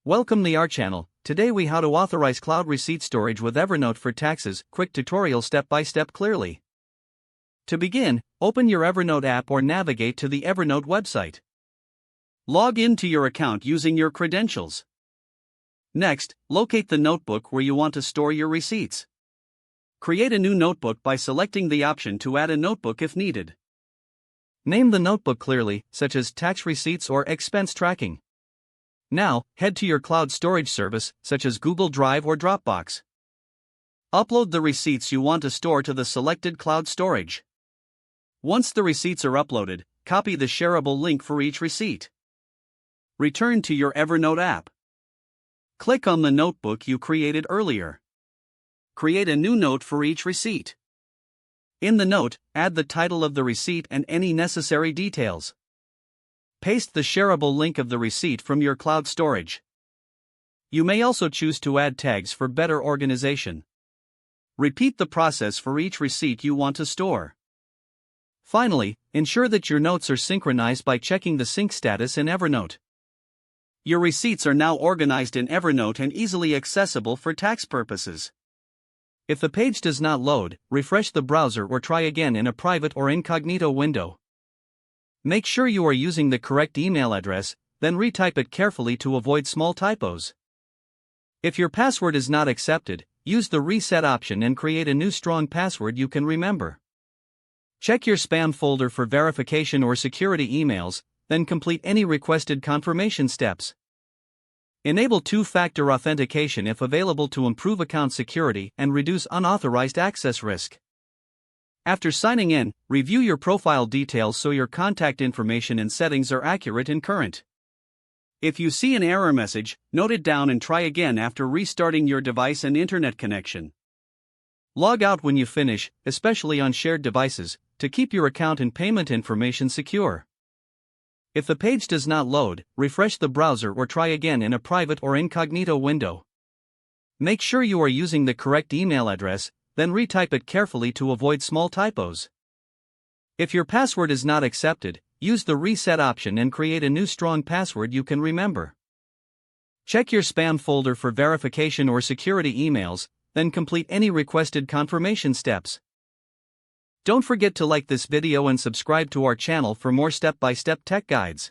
Welcome to our channel. Today we how to authorize cloud receipt storage with Evernote for taxes. Quick tutorial step by step clearly. To begin, open your Evernote app or navigate to the Evernote website. Log into your account using your credentials. Next, locate the notebook where you want to store your receipts. Create a new notebook by selecting the option to add a notebook if needed. Name the notebook clearly, such as tax receipts or expense tracking. Now, head to your cloud storage service, such as Google Drive or Dropbox. Upload the receipts you want to store to the selected cloud storage. Once the receipts are uploaded, copy the shareable link for each receipt. Return to your Evernote app. Click on the notebook you created earlier. Create a new note for each receipt. In the note, add the title of the receipt and any necessary details. Paste the shareable link of the receipt from your cloud storage. You may also choose to add tags for better organization. Repeat the process for each receipt you want to store. Finally, ensure that your notes are synchronized by checking the sync status in Evernote. Your receipts are now organized in Evernote and easily accessible for tax purposes. If the page does not load, refresh the browser or try again in a private or incognito window. Make sure you are using the correct email address, then retype it carefully to avoid small typos. If your password is not accepted, use the reset option and create a new strong password you can remember. Check your spam folder for verification or security emails, then complete any requested confirmation steps. Enable two-factor authentication if available to improve account security and reduce unauthorized access risk. After signing in, review your profile details so your contact information and settings are accurate and current. If you see an error message, note it down and try again after restarting your device and internet connection. Log out when you finish, especially on shared devices, to keep your account and payment information secure. If the page does not load, refresh the browser or try again in a private or incognito window. Make sure you are using the correct email address, then retype it carefully to avoid small typos. If your password is not accepted, use the reset option and create a new strong password you can remember. Check your spam folder for verification or security emails, then complete any requested confirmation steps. Don't forget to like this video and subscribe to our channel for more step-by-step tech guides.